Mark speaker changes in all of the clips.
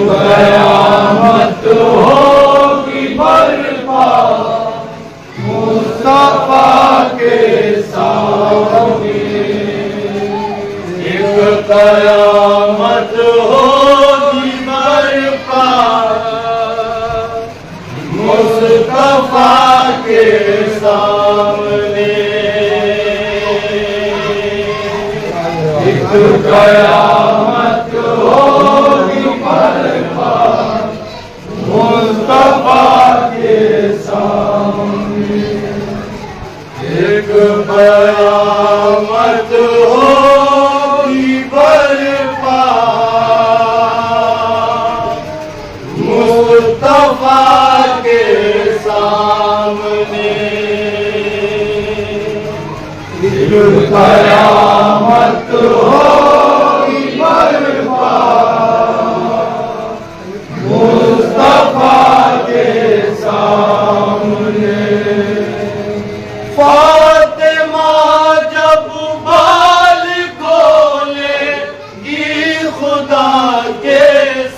Speaker 1: قیامت ہوگی برپا مصطفیٰ کے سامنے، ایک قیامت ہوگی برپا مصطفیٰ کے سامنے، ایک قیامت ہوگی برپا مصطفیٰ کے سامنے، ایک قیامت ہوگی برپا مصطفیٰ کے سامنے، ایک قیامت ہوگی برپا مصطفیٰ کے سامنے، فاطمہ جب بال کھولے گی خدا کے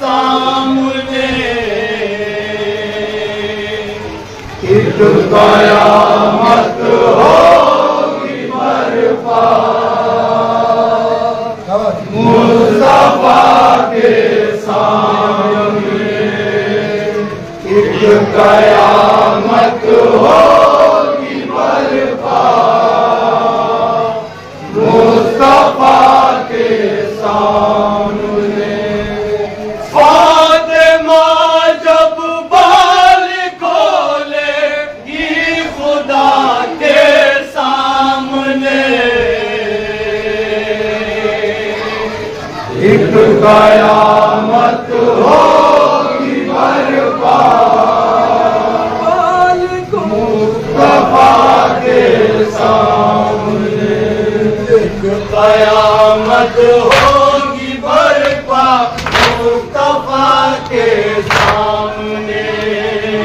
Speaker 1: سامنے، ایک قیامت ہوگی برپا مصطفیٰ کے سامنے، ایک قیامت ہوگی برپا مصطفیٰ کے سامنے، فاطمہ جب بال کھولے گی خدا کے سامنے، ایک قیامت ہوگی برپا مصطفیٰ کے سامنے، ایک قیامت ہوگی برپا مصطفیٰ کے سامنے،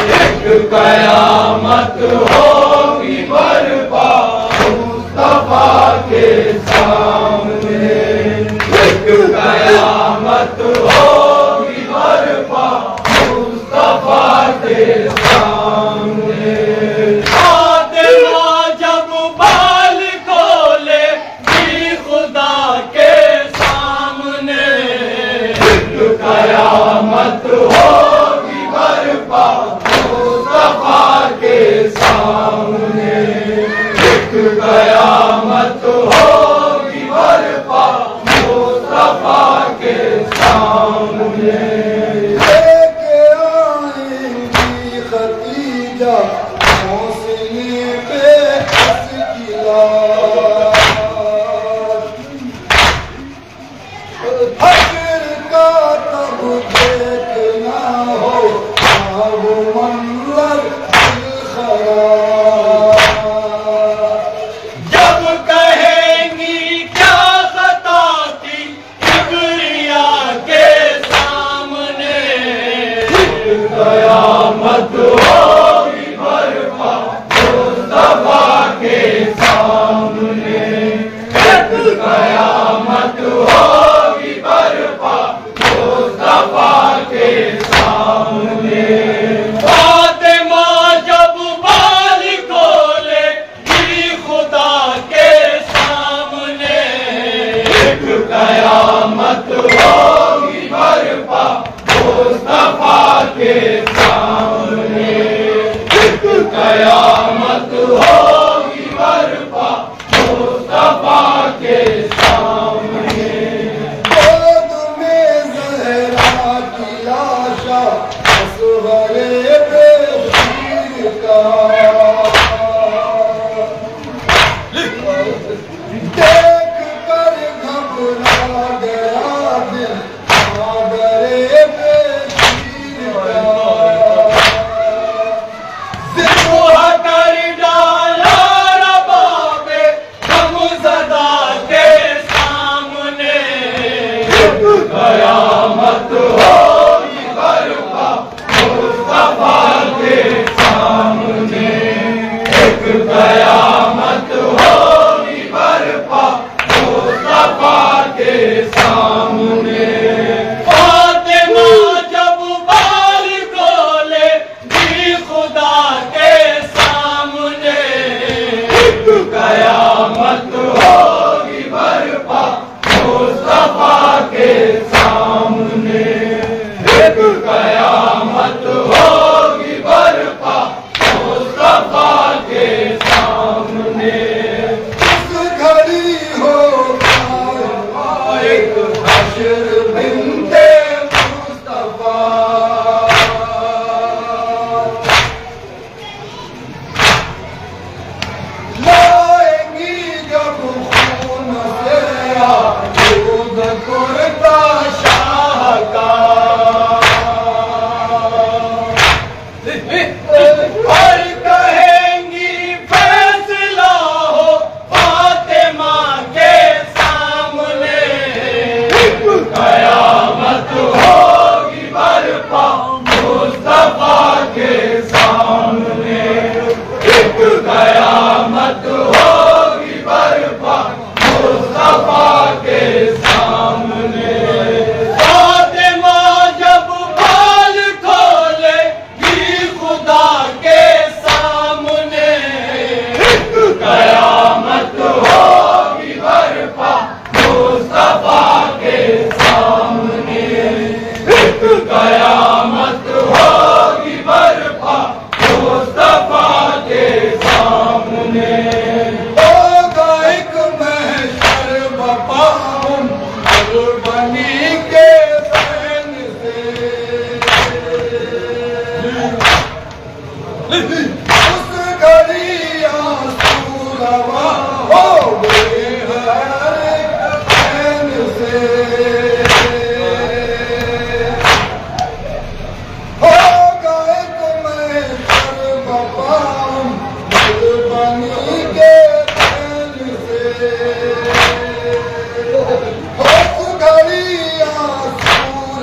Speaker 1: ایک قیامت ہوگی برپا مصطفیٰ کے سامنے، ایک قیامت ہوگی برپا مصطفیٰ کے سامنے، فاطمہ جب بال کھولے گی خدا کے سامنے، ایک قیامت ہوگی برپا مصطفیٰ کے سامنے، ایک قیامت ہوگی برپا مصطفیٰ کے سامنے، لے کے آئیں گی خدیجہ حوصلے پہ ہنس کی لاش، حشر کا تب دیکھنا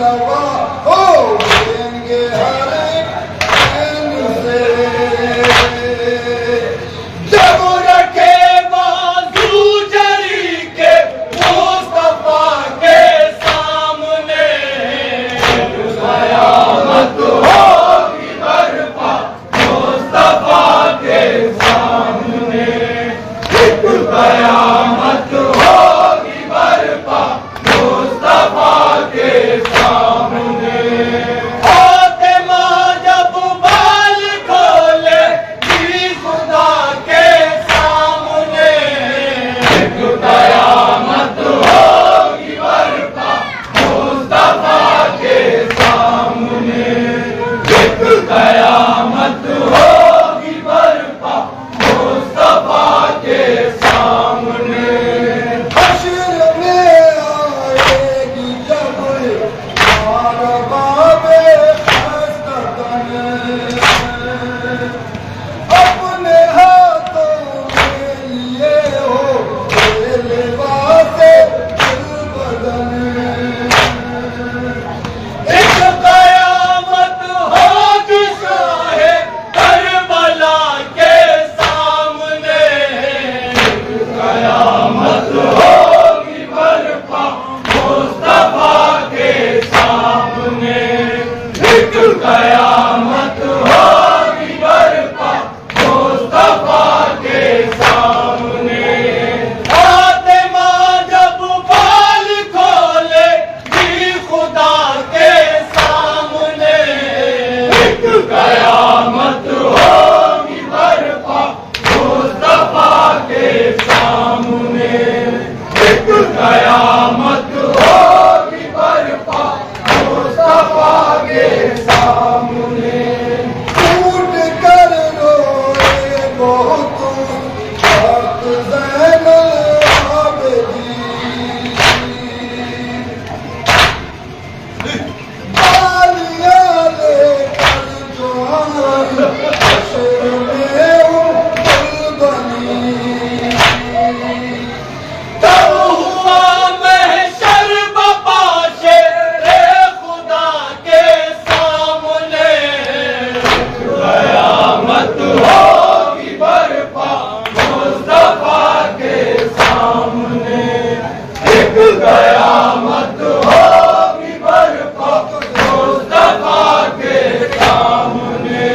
Speaker 2: روا ہو گے ہر عین سے
Speaker 1: جب رکھے بازو جری کے مصطفیٰ کے سامنے قیامت ہوگی برپا مصطفیٰ کے سامنے قیامت ہوگی برپا مصطفیٰ کے سامنے فاطمہ جب بال کھولے گی خدا کے سامنے قیامت ہوگی برپا مصطفیٰ کے سامنے قیامت ہوگی برپا مصطفیٰ کے سامنے
Speaker 2: حشر میں آئے گی جب ارباب خستگان اپنے ہاتھوں میں لیے ہو لباس البدن
Speaker 1: ایک قیامت ہوگی شاہ کربلا کے سامنے قیامت ہوگی برپا مصطفیٰ کے سامنے قیامت ہوگی برپا مصطفیٰ کے سامنے فاطمہ جب بال کھولے گی خدا کے سامنے قیامت ہوگی برپا مصطفیٰ کے سامنے قیامت ہوگی برپا مصطفیٰ کے سامنے
Speaker 2: ٹوٹ کر روئے بہت وقت زین العابدین بالیاں لے کر جو حشر میں بنی
Speaker 1: تب ہوا محشر بپاش خدا کے سامنے قیامت ہوگی برپا مصطفیٰ کے سامنے قیامت ہوگی برپا مصطفیٰ کے سامنے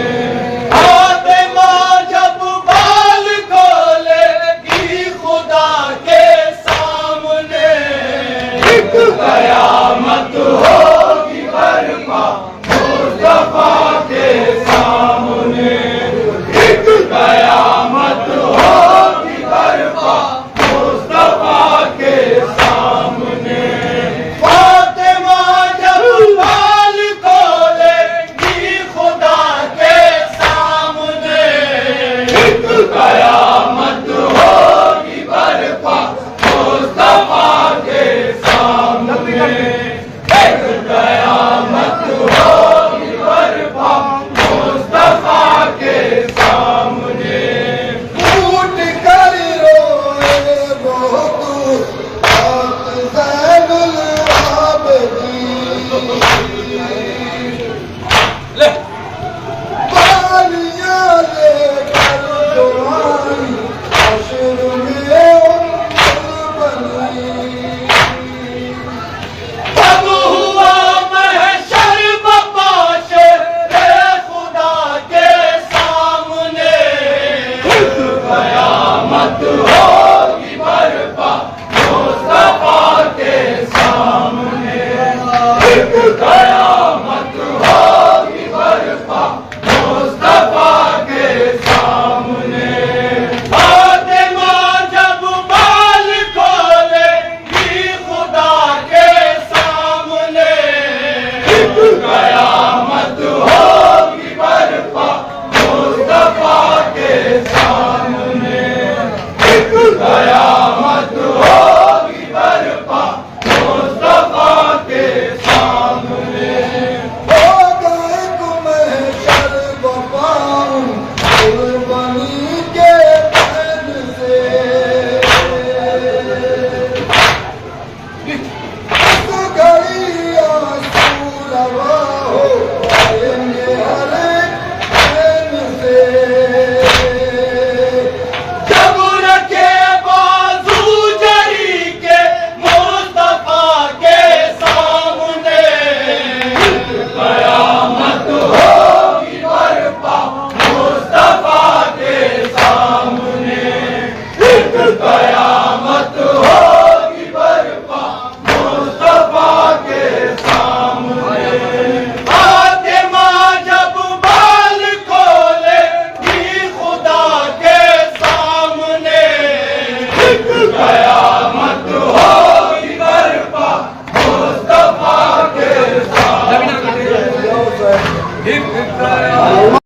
Speaker 1: فاطمہ جب بال کھولے گی خدا کے سامنے قیامت ہوگی برپا مصطفیٰ کے سامنے قیامت ہوگی برپا مصطفیٰ کے سامنے فاطمہ جب بال کھولے گی خدا کے سامنے قیامت ہوگی برپا مصطفیٰ کے سامنے قیامت ہوگی برپا مصطفیٰ کے سامنے
Speaker 2: ٹوٹ کر روئے بہت وقت زین العابدین بالیاں لے کر جو حشر میں بنی
Speaker 1: تب ہوا محشر بپاش خدا کے سامنے قیامت ہوگی برپا مصطفیٰ کے سامنے قیامت ہوگی برپا مصطفیٰ کے سامنے فاطمہ جب بال کھولے گی خدا کے سامنے قیامت ہوگی برپا مصطفیٰ کے سامنے قیامت ہوگی برپا مصطفیٰ کے سامنے ایک قیام